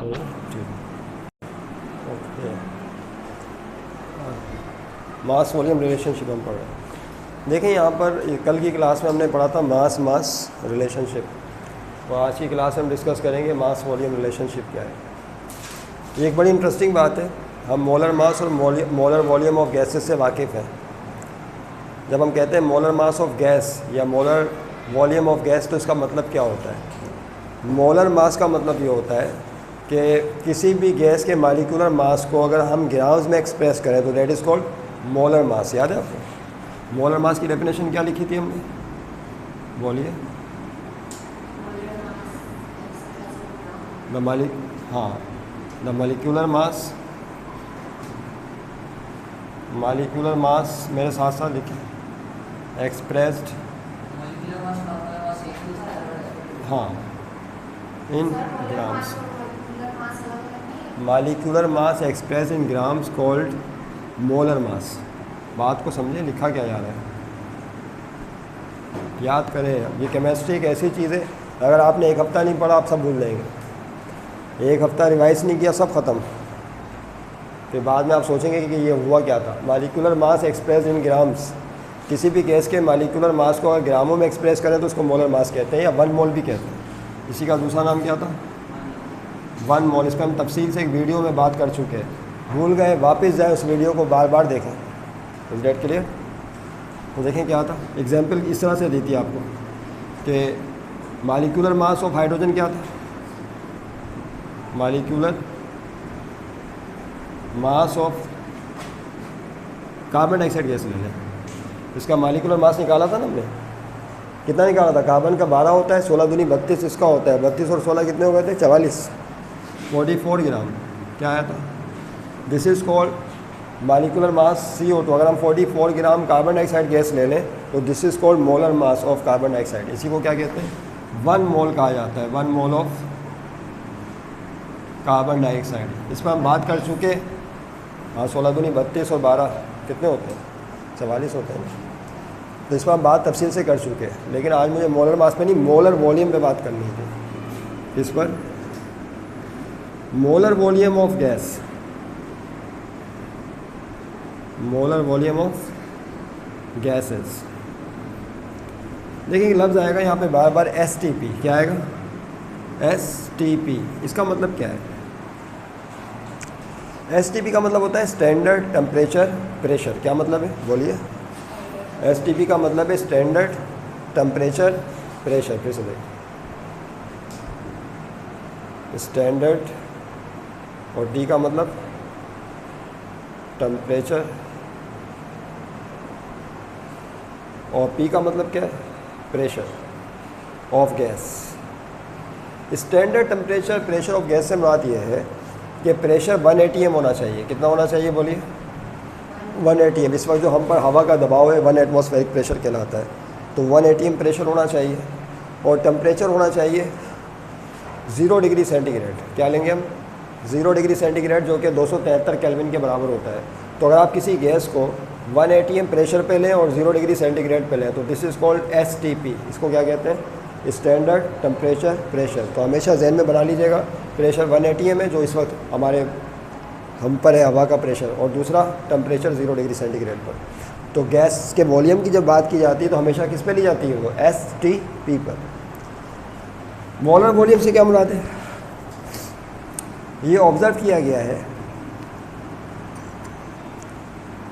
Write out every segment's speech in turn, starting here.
Okay, मास volume relationship हम पढ़ रहे हैं। देखें यहाँ पर कल की क्लास में हमने पढ़ा था मास मास रिलेशनशिप, और आज की क्लास में हम डिस्कस करेंगे मास वॉल्यूम रिलेशनशिप क्या है। ये एक बड़ी इंटरेस्टिंग बात है। हम मोलर मास और मोलर वॉल्यूम ऑफ गैसेस से वाकिफ़ हैं। जब हम कहते हैं मोलर मास ऑफ गैस या मोलर वॉल्यूम ऑफ गैस, तो इसका मतलब क्या होता है? मोलर मास का मतलब ये होता है कि किसी भी गैस के मॉलिक्यूलर मास को अगर हम ग्राम्स में एक्सप्रेस करें तो that is called molar mass. याद है आपको मोलर मास की डेफिनेशन क्या लिखी थी हमने? बोलिए। द मॉलिक्यूलर मास मेरे साथ साथ लिखे expressed in grams. Molecular mass express in grams called molar mass. बात को समझे, लिखा क्या जा रहा है, याद करें। ये केमिस्ट्री एक ऐसी चीज़ है, अगर आपने एक हफ़्ता नहीं पढ़ा आप सब भूल जाएंगे। एक हफ़्ता रिवाइज नहीं किया सब ख़त्म, फिर बाद में आप सोचेंगे कि ये हुआ क्या था। Molecular mass express in grams, किसी भी गैस के मॉलिक्यूलर मास को अगर ग्रामों में एक्सप्रेस करें तो उसको मोलर मास कहते हैं, या 1 मोल भी कहते हैं। इसी का दूसरा नाम क्या था? 1 मोल। इस पर हम तफसील से एक वीडियो में बात कर चुके हैं, भूल गए वापस जाएं उस वीडियो को बार बार देखें। Is that clear? तो देखें क्या था। एग्जाम्पल इस तरह से दी थी आपको कि मॉलिक्यूलर मास ऑफ हाइड्रोजन क्या था? Molecular mass of carbon dioxide gas ले लें, इसका मॉलिक्यूलर मास निकाला था ना हमने। कितना निकाला था? कार्बन का 12 होता है, 16 दूनी 32 इसका होता है। 32 और 16 कितने हो गए थे? 44, 44 ग्राम। क्या आया था? This is called molecular mass CO2। अगर हम 44 ग्राम कार्बन डाइऑक्साइड गैस ले लें तो this is called molar mass of carbon dioxide. इसी को क्या कहते हैं? 1 मोल कहा जाता है, 1 मोल ऑफ कार्बन डाइऑक्साइड। इस पर हम बात कर चुके। हाँ, 16 दूनी 32 और 12 कितने होते हैं? 44 होते हैं। तो इस पर हम बात तफसील से कर चुके हैं, लेकिन आज मुझे मोलर मास पे नहीं, मोलर वॉल्यूम पे बात करनी थी। इस पर molar volume of gas, molar volume of gases. देखिए लफ्ज़ आएगा यहाँ पे बार बार STP। क्या आएगा? STP। इसका मतलब क्या है? STP का मतलब होता है स्टैंडर्ड टेम्परेचर प्रेशर। क्या मतलब है? बोलिए। STP का मतलब है स्टैंडर्ड टेम्परेचर प्रेशर। फिर से देखिए, स्टैंडर्ड, और T का मतलब टेम्परेचर, और P का मतलब क्या है? Pressure of gas. Standard temperature pressure of gas से मुराद ये है कि प्रेशर 1 atm होना चाहिए। कितना होना चाहिए? बोलिए। 1 atm। इस वक्त जो हम पर हवा का दबाव है 1 एटमॉस्फेरिक प्रेशर कहलाता है, तो 1 atm प्रेशर होना चाहिए, और टेम्परेचर होना चाहिए 0 डिग्री सेंटीग्रेड। क्या लेंगे हम? 0 डिग्री सेंटीग्रेड, जो कि 273 केल्विन के बराबर होता है। तो अगर आप किसी गैस को 1 atm प्रेशर पे लें और 0 डिग्री सेंटीग्रेड पे लें तो दिस इज़ कॉल्ड STP। इसको क्या कहते हैं? Standard temperature pressure. तो हमेशा जहन में बना लीजिएगा, प्रेशर 1 atm है जो इस वक्त हमारे हम पर है हवा का प्रेशर, और दूसरा टेम्परेचर 0 डिग्री सेंटीग्रेड पर। तो गैस के वॉल्यूम की जब बात की जाती है तो हमेशा किस पे ली जाती है? वो STP पर। मोलर वॉल्यूम से क्या मुराद है? ये ऑब्जर्व किया गया है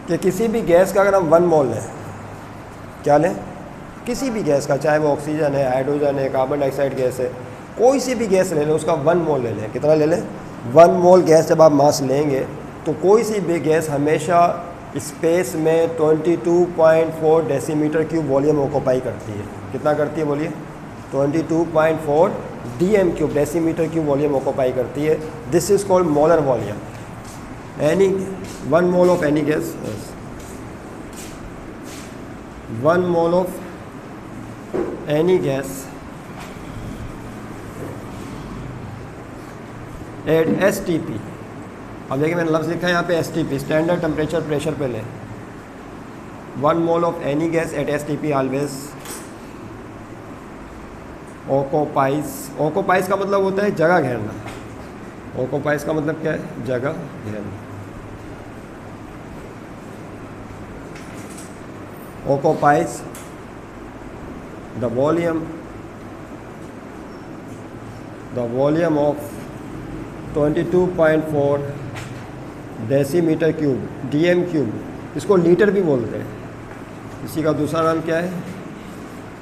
कि किसी भी गैस का अगर हम 1 मोल लें, क्या लें? किसी भी गैस का, चाहे वो ऑक्सीजन है, हाइड्रोजन है, कार्बन डाइऑक्साइड गैस है, कोई सी भी गैस ले लें, उसका 1 मोल ले लें। कितना ले लें? 1 मोल गैस जब आप मास लेंगे तो कोई सी भी गैस हमेशा स्पेस में 22.4 डेसीमीटर क्यूब वॉल्यूम ऑक्यूपाई करती है। कितना करती है? बोलिए। 22.4 DM cube, decimetre cube volume occupy करती है। This is called molar volume. Any 1 mole of any gas, 1 mole of any gas at STP। अब देखिए मैंने लफ्ज़ लिखा है यहाँ पे STP, स्टैंडर्ड टेम्परेचर प्रेशर पे लें। 1 mole of any gas at STP always occupies. Occupies का मतलब होता है जगह घेरना, ऑक्यूपाइज का मतलब क्या है? जगह घेरना। Occupies the volume of 22.4 decimetre cube, DM cube, इसको लीटर भी बोलते हैं। इसी का दूसरा नाम क्या है?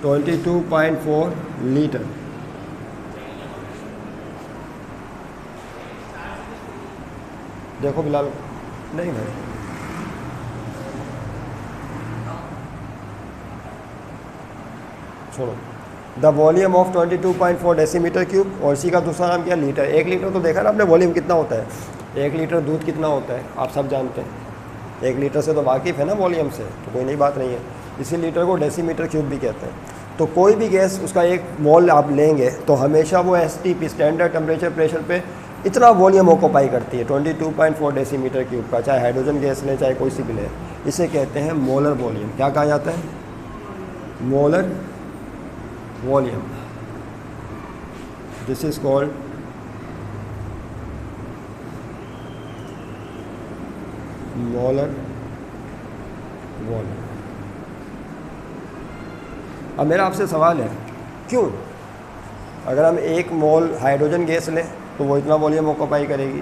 22.4 लीटर। देखो बिलाल, नहीं भाई, छोड़ो। The volume of 22.4 decimetre cube, और इसी का दूसरा नाम क्या? लीटर। 1 लीटर तो देखा ना आपने वॉल्यूम कितना होता है? 1 लीटर दूध कितना होता है आप सब जानते हैं। 1 लीटर से तो वाकिफ़ है ना वॉल्यूम से, तो कोई नई बात नहीं है। इसी लीटर को डेसीमीटर क्यूब भी कहते हैं। तो कोई भी गैस उसका एक मोल आप लेंगे तो हमेशा वो STP, स्टैंडर्ड टेम्परेचर प्रेशर पे इतना वॉल्यूम ऑक्यूपाई करती है 22.4 डेसीमीटर क्यूब का, चाहे हाइड्रोजन गैस लें चाहे कोई सी भी लें। इसे कहते हैं मोलर वॉल्यूम। क्या कहा जाता है? Molar volume. This is called molar volume. अब मेरा आपसे सवाल है, क्यों? अगर हम 1 मोल हाइड्रोजन गैस लें तो वो इतना वॉल्यूम ऑक्यूपाई करेगी,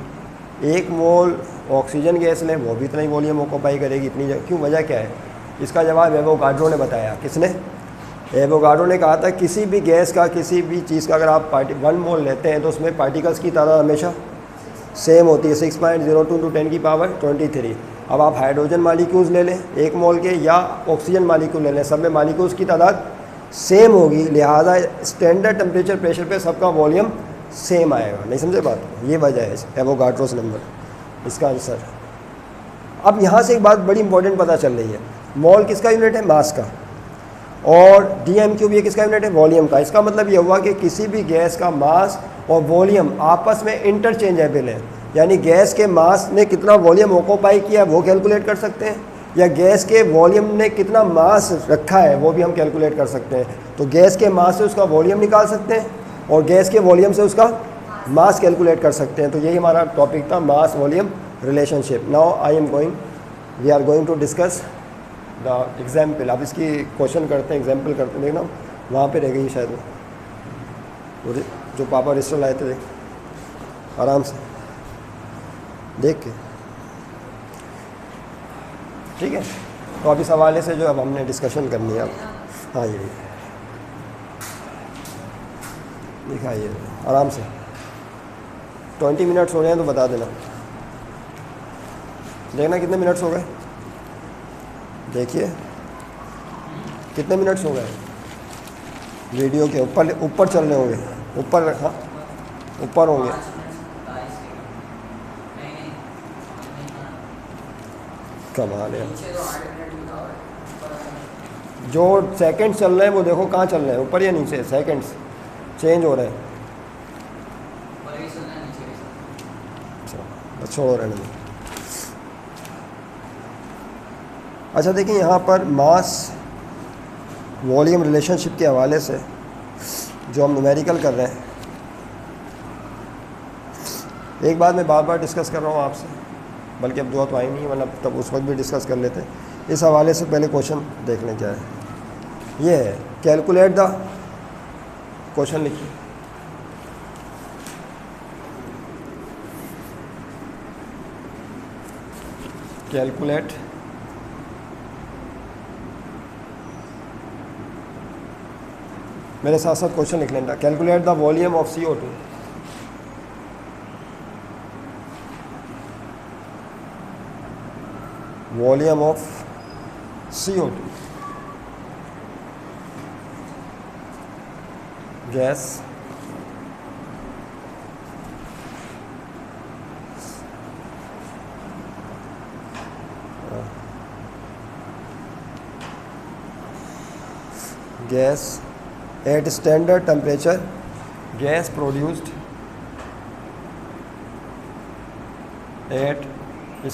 1 मोल ऑक्सीजन गैस लें वो भी इतना ही वॉल्यूम ऑक्यूपाई करेगी, इतनी क्यों? वजह क्या है? इसका जवाब एवोगाड्रो ने बताया। किसने? एवोगाड्रो ने कहा था किसी भी गैस का, किसी भी चीज़ का अगर आप 1 मोल लेते हैं तो उसमें पार्टिकल्स की तादाद हमेशा सेम होती है, 6.02 × 10⁻23। अब आप हाइड्रोजन मालिक्यूल्स ले लें 1 मोल के, या ऑक्सीजन मालिक्यूल ले लें, सब में मालिक्यूल्स की तादाद सेम होगी, लिहाजा स्टैंडर्ड टेम्परेचर प्रेशर पे सबका वॉल्यूम सेम आएगा। नहीं समझे बात? ये वजह है एवोगाड्रोस नंबर, इसका आंसर। अब यहाँ से एक बात बड़ी इंपॉर्टेंट पता चल रही है, मोल किसका यूनिट है? मास का। और डीएम क्यूब ये किसका यूनिट है? वॉल्यूम का। इसका मतलब ये हुआ कि किसी भी गैस का मास और वॉल्यूम आपस में इंटरचेंजेबल है, यानी गैस के मास ने कितना वॉल्यूम ऑक्यूपाई किया वो कैलकुलेट कर सकते हैं, या गैस के वॉल्यूम ने कितना मास रखा है वो भी हम कैलकुलेट कर सकते हैं। तो गैस के मास से उसका वॉल्यूम निकाल सकते हैं और गैस के वॉल्यूम से उसका मास कैलकुलेट कर सकते हैं। तो यही हमारा टॉपिक था, mass volume relationship. Now we are going to discuss the example. अब इसकी क्वेश्चन करते हैं, एग्जाम्पल करते हैं। देखना वहाँ पे रह गई शायद वो जो पापा रजिस्टर लाए थे, देख आराम से देख के, ठीक है। तो अब इस हवाले से जो अब हमने डिस्कशन करनी है अब, हाँ ये दिखाइए आराम से। 20 मिनट्स हो रहे हैं तो बता देना, देखना कितने मिनट्स हो गए। देखिए कितने मिनट्स हो गए। वीडियो के ऊपर चल रहे होंगे, ऊपर रखा, ऊपर होंगे। कमाल है। जो सेकंड्स चल रहे हैं वो देखो कहाँ चल रहे हैं, ऊपर या नीचे? सेकंड्स चेंज हो रहे हैं। अच्छा छोड़ो रहने दो। अच्छा देखिए यहाँ पर मास वॉल्यूम रिलेशनशिप के हवाले से जो हम न्यूमेरिकल कर रहे हैं, एक बात मैं बार बार डिस्कस कर रहा हूँ आपसे, बल्कि अब दुआ तो आई नहीं, मतलब तब उस वक्त भी डिस्कस कर लेते। इस हवाले से पहले क्वेश्चन देख लें क्या है। ये है कैलकुलेट द, क्वेश्चन लिखिए, कैलकुलेट मेरे साथ साथ क्वेश्चन लिख लेना। Calculate the volume of CO2, volume of CO2 gas gas at standard temperature, gas produced at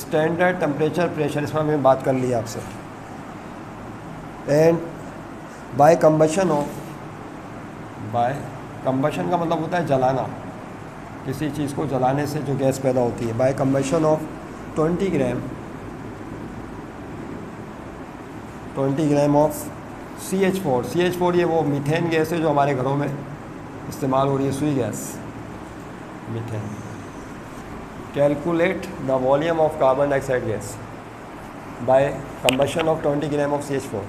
standard temperature pressure, इसमें हमने बात कर ली आपसे, and by combustion का मतलब होता है जलाना, किसी चीज़ को जलाने से जो गैस पैदा होती है, by combustion of 20 gram of CH4। CH4 ये वो मीथेन गैस है जो हमारे घरों में इस्तेमाल हो रही है, Sui gas, methane. Calculate the volume of carbon dioxide gas by combustion of 20 gram of CH4।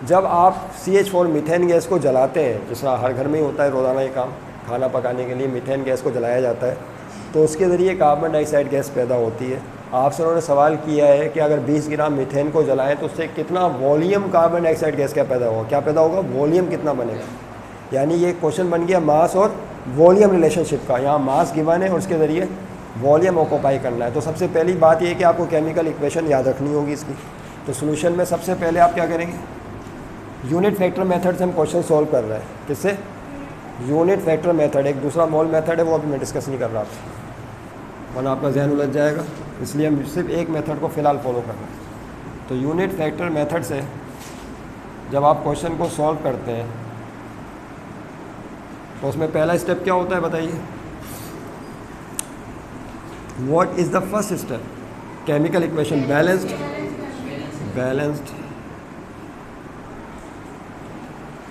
जब आप CH4 मीथेन गैस को जलाते हैं, जैसा हर घर में ही होता है रोज़ाना ये काम, खाना पकाने के लिए मीथेन गैस को जलाया जाता है, तो उसके ज़रिए कार्बन डाइऑक्साइड गैस पैदा होती है। आपसे उन्होंने सवाल किया है कि अगर 20 ग्राम मीथेन को जलाएं तो उससे कितना वॉल्यूम कार्बन डाइऑक्साइड गैस क्या पैदा होगा, क्या पैदा होगा, वॉल्यूम कितना बनेगा। यानी ये क्वेश्चन बन गया मास और वॉल्यूम रिलेशनशिप का। यहाँ मास गिवन है और उसके ज़रिए वॉल्यूम ऑक्यूपाई करना है। तो सबसे पहली बात ये है कि आपको केमिकल इक्वेशन याद रखनी होगी इसकी। तो सोल्यूशन में सबसे पहले आप क्या करेंगे, यूनिट फैक्टर मेथड से हम क्वेश्चन सॉल्व कर रहे हैं। किससे, यूनिट फैक्टर मेथड। एक दूसरा मोल मेथड है वो अभी मैं डिस्कस नहीं कर रहा आपसे, वरना आपका जहन उलझ जाएगा, इसलिए हम सिर्फ एक मेथड को फ़िलहाल फॉलो कर रहे हैं। तो यूनिट फैक्टर मेथड से जब आप क्वेश्चन को सॉल्व करते हैं तो उसमें पहला स्टेप क्या होता है बताइए, what is the first step, chemical equation balanced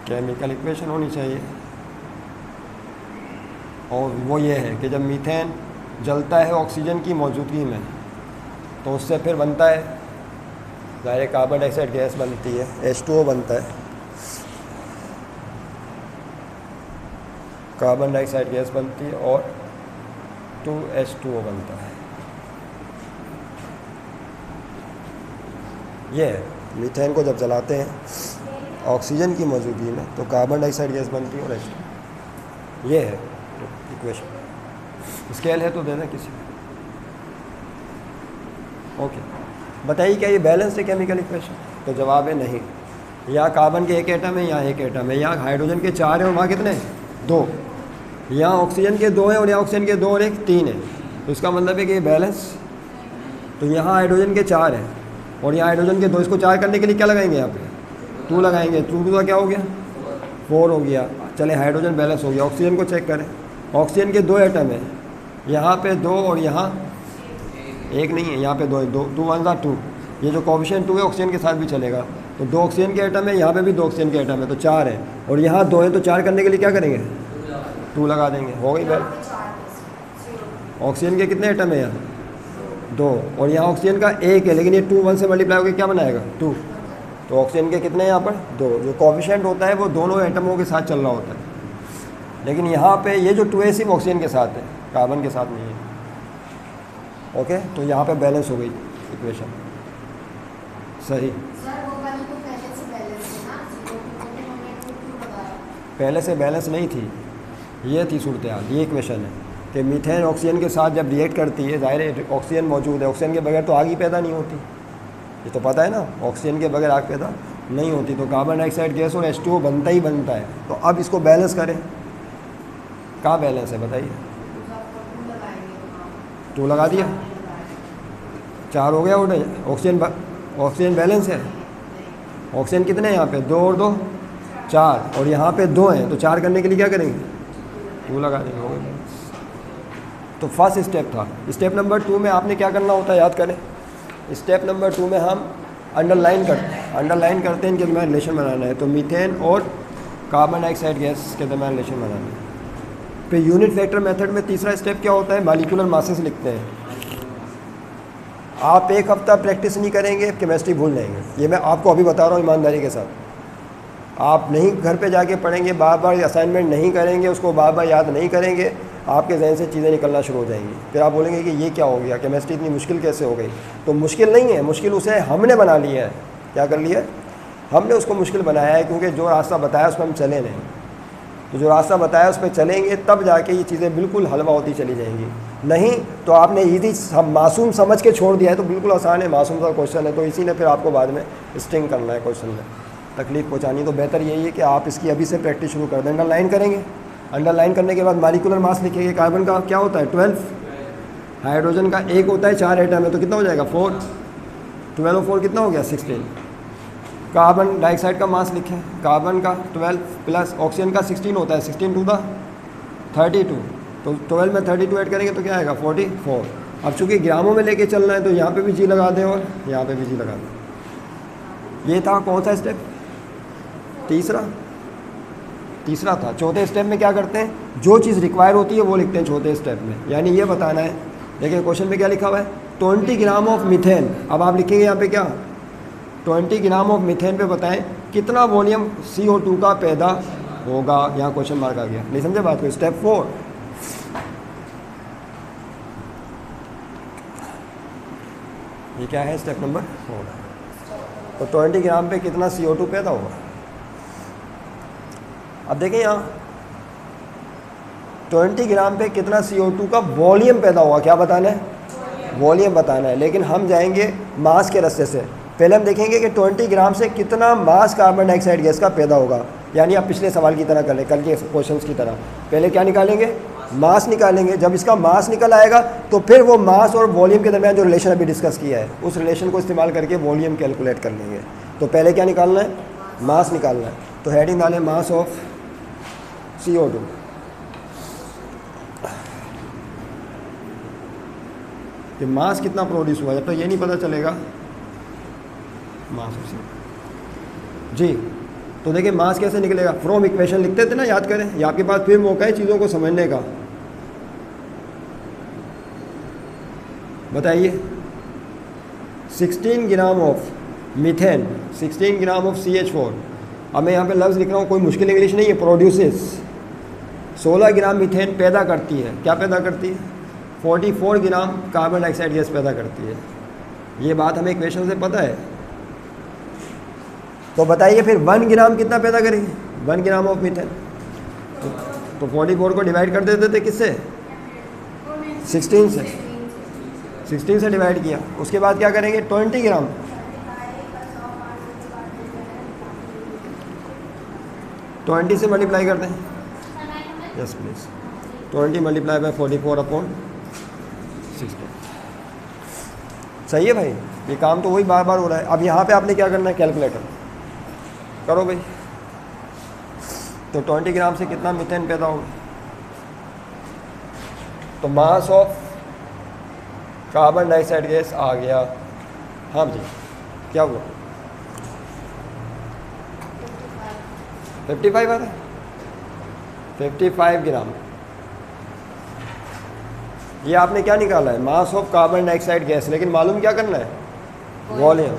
chemical equation होनी चाहिए। और वो ये है कि जब मीथेन जलता है ऑक्सीजन की मौजूदगी में तो उससे फिर बनता है ज़ाहिर कार्बन डाइऑक्साइड गैस बनती है, H2O बनता है, कार्बन डाइऑक्साइड गैस बनती है और 2H2O बनता है। ये है, मीथेन को जब जलाते हैं ऑक्सीजन की मौजूदगी में तो कार्बन डाइऑक्साइड गैस बनती है और H2O। ये है इक्वेशन। स्केल है तो देना किसी को। ओके, बताइए क्या ये बैलेंस है केमिकल इक्वेशन? तो जवाब है नहीं। यहाँ कार्बन के एक एटम है, यहाँ एक एटम है, यहाँ हाइड्रोजन के 4 हैं और वहाँ कितने, 2। यहाँ ऑक्सीजन के 2 हैं और यहाँ ऑक्सीजन के 2 और 1 3 है। तो इसका मतलब है कि ये बैलेंस। तो यहाँ हाइड्रोजन के 4 हैं और यहाँ हाइड्रोजन के 2, इसको 4 करने के लिए क्या लगाएंगे, यहाँ पे 2 लगाएंगे। 2 का क्या हो गया, 4 हो गया। चले हाइड्रोजन बैलेंस हो गया। ऑक्सीजन को चेक करें, ऑक्सीजन के 2 एटम है, यहाँ पे 2 और यहाँ 1 नहीं है, यहाँ पे 2 है, 2 1 2। ये जो कोएफिशिएंट 2 है ऑक्सीजन के साथ भी चलेगा। तो 2 ऑक्सीजन के एटम है, यहाँ पे भी 2 ऑक्सीजन के एटम है, तो 4 है। और यहाँ 2 है तो 4 करने के लिए क्या करेंगे, 2 लगा देंगे, हो गई बैल। ऑक्सीजन के कितने एटम है यहाँ, 2, और यहाँ ऑक्सीजन का 1 है, लेकिन ये 2 1 से मल्टीप्लाई होकर क्या बनाएगा, 2। तो ऑक्सीजन के कितने हैं यहाँ पर, 2। जो कोएफिशिएंट होता है वो दोनों एटमों के साथ चल रहा होता है, लेकिन यहाँ पे ये जो 2 है सिर्फ ऑक्सीजन के साथ है, कार्बन के साथ नहीं है। ओके, तो यहाँ पे बैलेंस हो गई इक्वेशन। सही, पहले से बैलेंस नहीं थी, ये थी सूरत हाल। ये इक्वेशन है कि मीथेन ऑक्सीजन के साथ जब रिएक्ट करती है, ज़ाहिर है ऑक्सीजन मौजूद है, ऑक्सीजन के बगैर तो आग ही पैदा नहीं होती, ये तो पता है ना, ऑक्सीजन के बगैर आग पैदा नहीं होती। तो कार्बन डाइऑक्साइड गैस और H2O बनता ही बनता है। तो अब इसको बैलेंस करें, कहाँ बैलेंस है बताइए, 2 लगा दिया, 4 हो गया। ऑक्सीजन बैलेंस है। ऑक्सीजन कितने हैं यहाँ पे, 2 और 2 4, और यहाँ पे 2 हैं, तो 4 करने के लिए क्या करेंगे, 2 लगा देंगे, हो गया। तो फर्स्ट स्टेप था। स्टेप नंबर 2 में आपने क्या करना होता है, याद करें। स्टेप नंबर 2 में हम अंडरलाइन करते हैं इनके दरमियान रिलेशन बनाना है। तो मीथेन और कार्बन डाइऑक्साइड गैस के दरमियान रिलेशन बनाना है। फिर यूनिट फैक्टर मेथड में तीसरा स्टेप क्या होता है, मॉलिक्यूलर मासेस लिखते हैं। आप एक हफ्ता प्रैक्टिस नहीं करेंगे, केमिस्ट्री भूल जाएंगे। ये मैं आपको अभी बता रहा हूँ ईमानदारी के साथ। आप नहीं घर पे जाके पढ़ेंगे, बार बार असाइनमेंट नहीं करेंगे, उसको बार बार याद नहीं करेंगे, आपके जहन से चीज़ें निकलना शुरू हो जाएंगी। फिर आप बोलेंगे कि ये क्या हो गया, केमिस्ट्री इतनी मुश्किल कैसे हो गई। तो मुश्किल नहीं है, मुश्किल उसे हमने बना लिया है। क्या कर लिया है, हमने उसको मुश्किल बनाया है, क्योंकि जो रास्ता बताया उस पर हम चले नहीं। तो जो रास्ता बताया उस पर चलेंगे तब जाके ये चीज़ें बिल्कुल हलवा होती चली जाएंगी। नहीं तो आपने ईजी मासूम समझ के छोड़ दिया है, तो बिल्कुल आसान है, मासूम सा क्वेश्चन है, तो इसी ने फिर आपको बाद में स्टिंग करना है, क्वेश्चन में तकलीफ पहुँचानी। तो बेहतर यही है कि आप इसकी अभी से प्रैक्टिस शुरू कर दें। अंडरलाइन करेंगे, अंडरलाइन करने के बाद मॉलिक्यूलर मास लिखेंगे। कार्बन का क्या होता है 12, हाइड्रोजन का 1 होता है, 4 एटम है, तो कितना हो जाएगा 4, 12 और 4 कितना हो गया 16। कार्बन डाइऑक्साइड का मास लिखें, कार्बन का 12 प्लस ऑक्सीजन का 16 होता है, 16 टू द 32, तो 12 में 32 ऐड करेंगे तो क्या आएगा 44। अब चूंकि ग्रामों में लेके चलना है तो यहाँ पे भी जी लगा दें और यहाँ पे भी जी लगा दें। ये था कौन सा स्टेप? तीसरा था। चौथे स्टेप में क्या करते हैं, जो चीज़ रिक्वायर होती है वो लिखते हैं चौथे स्टेप में। यानी ये बताना है, देखिए क्वेश्चन में क्या लिखा हुआ है 20 ग्राम ऑफ मीथेन। अब आप लिखेंगे यहाँ पे क्या 20 ग्राम ऑफ मीथेन पे बताएं कितना वॉल्यूम CO2 का पैदा होगा। यहाँ क्वेश्चन मार्क आ गया, नहीं समझे बात को। स्टेप 4, ये क्या है स्टेप नंबर 4। तो 20 ग्राम पे कितना CO2 पैदा होगा। अब देखें यहाँ 20 ग्राम पे कितना CO2 का वॉल्यूम पैदा होगा, क्या बताना है, वॉल्यूम बताना है। लेकिन हम जाएंगे मास के रास्ते से। पहले हम देखेंगे कि 20 ग्राम से कितना मास कार्बन डाइऑक्साइड गैस का पैदा होगा। यानी आप पिछले सवाल की तरह कर लें, कल के क्वेश्चंस की तरह। पहले क्या निकालेंगे, मास निकालेंगे। जब इसका मास निकल आएगा तो फिर वो मास और वॉल्यूम के दरमियान जो रिलेशन अभी डिस्कस किया है उस रिलेशन को इस्तेमाल करके वॉल्यूम कैलकुलेट कर लेंगे। तो पहले क्या निकालना है, मास निकालना है। तो हेडिंग डालें मास ऑफ CO2। कि मास कितना प्रोड्यूस हुआ, जब तक ये नहीं पता चलेगा मास ऑफ CO2 जी। तो देखिए मास कैसे निकलेगा, फ्रॉम इक्वेशन लिखते थे ना, याद करें। ये आपके पास फिर मौका है चीज़ों को समझने का। बताइए 16 gram of methane, 16 gram of CH4। अब मैं यहाँ पे लफ्ज़ लिख रहा हूँ, कोई मुश्किल इंग्लिश नहीं है। प्रोड्यूसेस 16 ग्राम मीथेन पैदा करती है। क्या पैदा करती है, 44 ग्राम कार्बन डाइऑक्साइड गैस पैदा करती है। ये बात हमें इक्वेशन से पता है। तो बताइए फिर 1 ग्राम कितना पैदा करेगी, 1 ग्राम ऑफ मीथेन। तो 44 को डिवाइड कर देते थे किससे, 16 से डिवाइड किया। उसके बाद क्या करेंगे 20 ग्राम, ट्वेंटी से मल्टीप्लाई कर दें। Yes please, 20 multiply by 44/16। सही है भाई, ये काम तो वही बार बार हो रहा है। अब यहाँ पे आपने क्या करना है, कैलकुलेटर करो भाई। तो 20 ग्राम से कितना मीथेन पैदा होगा। तो mass of carbon dioxide gas आ गया। हाँ जी, क्या हुआ 55 आ रहा है, 55 ग्राम। ये आपने क्या निकाला है, मास ऑफ कार्बन डाइऑक्साइड गैस। लेकिन मालूम क्या करना है, volume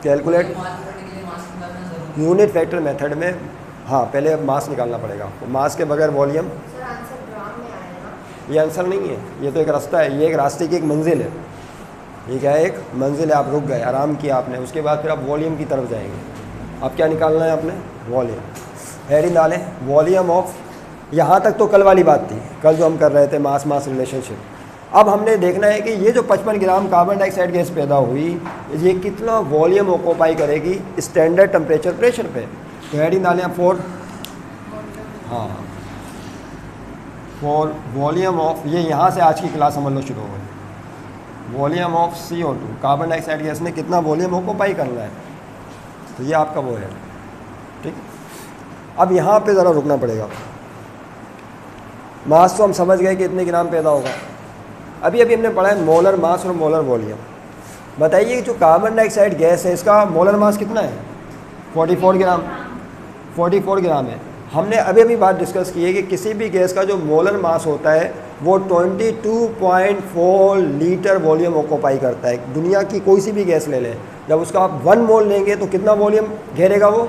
calculate unit factor method में। हाँ पहले मास निकालना पड़ेगा, मास के बगैर वॉल्यूम। ये आंसर नहीं है, ये तो एक रास्ता है, ये एक रास्ते की एक मंजिल है। ये क्या है, एक मंजिल है। आप रुक गए, आराम किया आपने, उसके बाद फिर आप वॉल्यूम की तरफ जाएंगे। अब क्या निकालना है आपने, वॉल्यूम। हेडिंग डालें वॉल्यूम ऑफ। यहाँ तक तो कल वाली बात थी, कल जो हम कर रहे थे मास मास रिलेशनशिप। अब हमने देखना है कि ये जो 55 ग्राम कार्बन डाइऑक्साइड गैस पैदा हुई, ये कितना वॉल्यूम ऑक्यूपाई करेगी स्टैंडर्ड टेम्परेचर प्रेशर पे। तो हेडिंग डालें आप 4, हाँ 4 वॉल्यूम ऑफ। ये यहाँ से आज की क्लास समझ लो शुरू हो गई। Volume of CO2, carbon dioxide gas ने कितना वॉल्यूम ऑक्यूपाई करना है। तो ये आपका वो है, ठीक। अब यहाँ पे ज़रा रुकना पड़ेगा। मास तो हम समझ गए कि इतने ग्राम पैदा होगा। अभी अभी हमने पढ़ा है मोलर मास और मोलर वॉल्यूम। बताइए जो कार्बन डाइऑक्साइड गैस है इसका मोलर मास कितना है, 44 ग्राम। 44 ग्राम है। हमने अभी अभी बात डिस्कस की है कि किसी भी गैस का जो मोलर मास होता है वो 22.4 लीटर वॉल्यूम ऑक्यूपाई करता है। दुनिया की कोई सी भी गैस ले लें, जब उसका आप 1 मोल लेंगे तो कितना वॉल्यूम घेरेगा वो,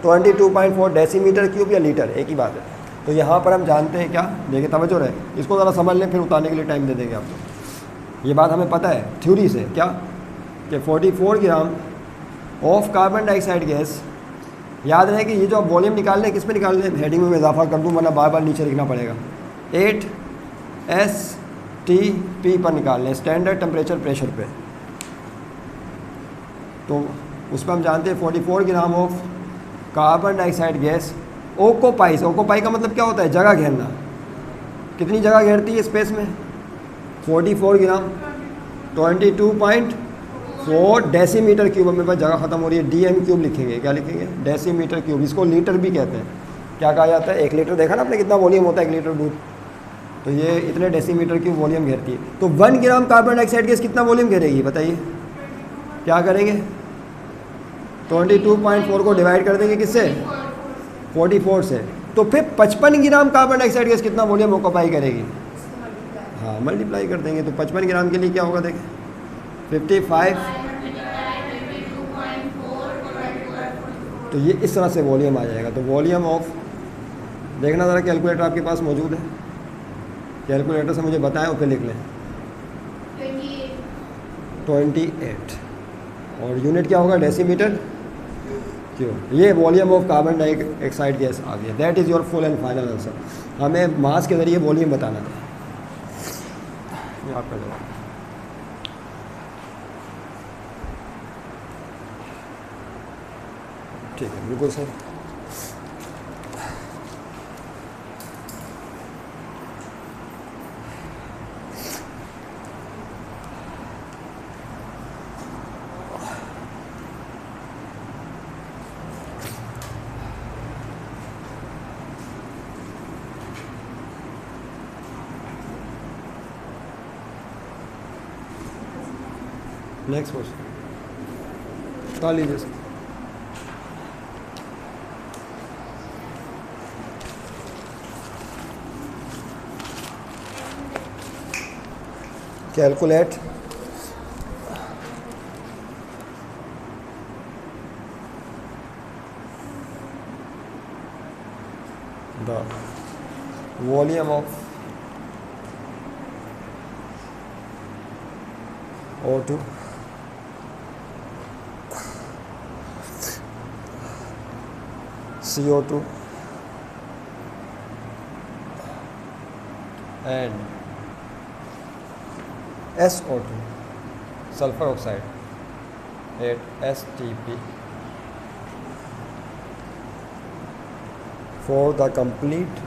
22.4 डेसीमीटर क्यूब या लीटर, एक ही बात है। तो यहाँ पर हम जानते हैं क्या, देखिए तवज्जो रहे, इसको ज़रा समझ लें, फिर उतारने के लिए टाइम दे देंगे आपको। ये बात हमें पता है थ्योरी से, क्या कि 44 gram of carbon dioxide gas. याद रहे कि ये जो आप वॉल्यूम निकाल लें किस पे निकाल लें, हेडिंग में इजाफा कर दूँ वरना बार बार नीचे लिखना पड़ेगा। 8 STP पर निकाल लें, स्टैंडर्ड टेम्परेचर प्रेशर पे। तो उस पर हम जानते हैं 44 gram of carbon dioxide gas occupies. Occupy का मतलब क्या होता है, जगह घेरना। कितनी जगह घेरती है स्पेस में, 44 ग्राम 22.4 डेसीमीटर क्यूब। मेरे पास जगह ख़त्म हो रही है, DM क्यूब लिखेंगे, क्या लिखेंगे, डेसीमीटर क्यूब। इसको लीटर भी कहते हैं। क्या कहा जाता है, 1 लीटर। देखा ना आपने कितना वॉल्यूम होता है 1 लीटर दूध, तो ये इतने डेसीमीटर की वॉल्यूम घेरती है। तो 1 ग्राम कार्बन डाइऑक्साइड गैस कितना वॉल्यूम घेरेगी बताइए? क्या करेंगे? 22.4 को डिवाइड कर देंगे किससे? 44 से। तो फिर 55 ग्राम कार्बन डाइऑक्साइड गैस कितना वॉल्यूम ऑक्यूपाई करेगी? हाँ, मल्टीप्लाई कर देंगे। तो 55 ग्राम के लिए क्या होगा देखें, 55, तो ये इस तरह से वॉल्यूम आ जाएगा। तो वॉल्यूम ऑफ, देखना ज़रा कैलकुलेटर आपके पास मौजूद है, कैलकुलेटर से मुझे बताएं और फिर लिख लें। 28 और यूनिट क्या होगा? Decimetre cube. ये volume of carbon dioxide gas आ गया। That is your full and final answer. हमें मास के ज़रिए वॉल्यूम बताना था। ये आपका जवाब। ठीक है, बिल्कुल सही। नेक्स्ट क्वेश्चन कर लीजिए sir. Calculate the volume of O2 CO2 and SO2 sulfur oxide at STP for the complete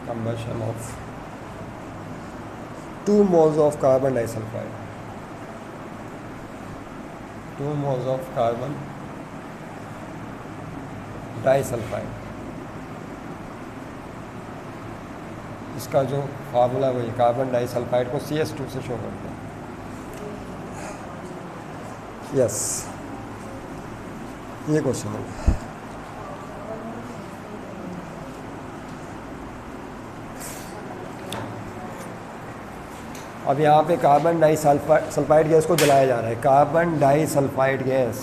combustion of 2 moles of carbon disulfide, 2 moles of carbon disulfide। इसका जो फार्मूला वही कार्बन डाइसल्फाइड को CS2 से show करते हैं। Yes, ये question है। अब यहाँ पे कार्बन डाइसल्फाइड गैस को जलाया जा रहा है। कार्बन डाइसल्फाइड गैस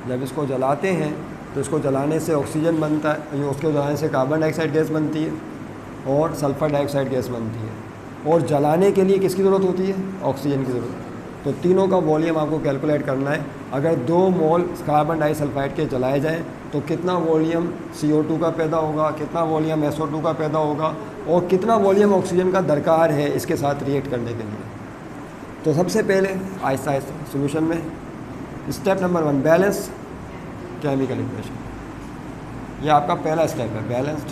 जब इसको जलाते हैं तो इसको जलाने से ऑक्सीजन बनता है, उसको जलाने से कार्बन डाइऑक्साइड गैस बनती है और सल्फर डाइऑक्साइड गैस बनती है। और जलाने के लिए किसकी ज़रूरत होती है? ऑक्सीजन की ज़रूरत। तो तीनों का वॉल्यूम आपको कैलकुलेट करना है। अगर 2 मोल कार्बन डाइसल्फाइड के जलाए जाएँ तो कितना वॉल्यूम CO2 का पैदा होगा, कितना वॉल्यूम SO2 का पैदा होगा और कितना वॉल्यूम ऑक्सीजन का दरकार है इसके साथ रिएक्ट करने के लिए। तो सबसे पहले आहिस्ता आहिस्ता सोल्यूशन में step number 1 balance chemical equation. ये आपका पहला स्टेप है, बैलेंस्ड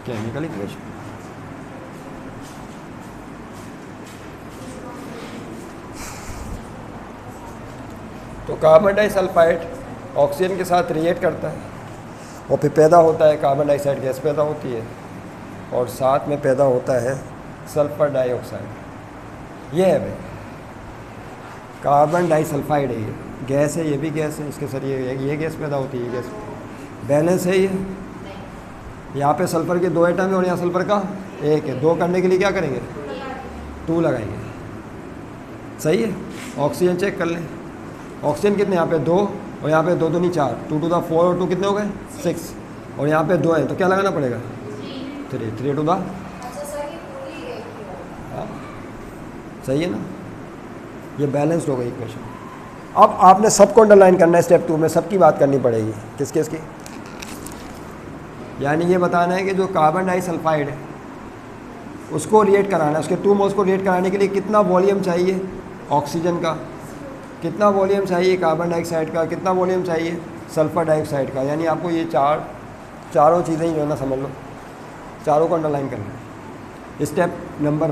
केमिकल इक्वेशन। तो कार्बन डाइसल्फाइड ऑक्सीजन के साथ रिएक्ट करता है और फिर पैदा होता है कार्बन डाइऑक्साइड गैस पैदा होती है और साथ में पैदा होता है सल्फर डाइऑक्साइड। ये है भाई कार्बन डाइसल्फाइड है, ये गैस है, ये भी गैस है, इसके साथ ये गैस पैदा होती है, ये गैस बैलेंस है। ये यहाँ पे सल्फर के 2 एटम है और यहाँ सल्फर का 1 है। 2 करने के लिए क्या करेंगे? 2 लगाएंगे। सही है। ऑक्सीजन चेक कर लें। ऑक्सीजन कितने यहाँ पे 2 और यहाँ पे 2 दूनी 4, 2 टू द 4 और 2 कितने हो गए 6 और यहाँ पे 2 है तो क्या लगाना पड़ेगा 3 टू द। हाँ सही है ना, ये बैलेंस्ड हो गई इक्वेशन। अब आपने सबको अंडरलाइन करना है। स्टेप 2 में सबकी बात करनी पड़ेगी। किसकी? इसकी यानी ये बताना है कि जो कार्बन डाइसल्फाइड है उसको रिएक्ट कराना है, उसके 2 मोल्स को रिएक्ट कराने के लिए कितना वॉल्यूम चाहिए ऑक्सीजन का, कितना वॉल्यूम चाहिए कार्बन डाइऑक्साइड का, कितना वॉल्यूम चाहिए सल्फर डाइऑक्साइड का। यानी आपको ये चारों चीज़ें ही जो है ना समझ लो, चारों को अंडरलाइन करना है। Step number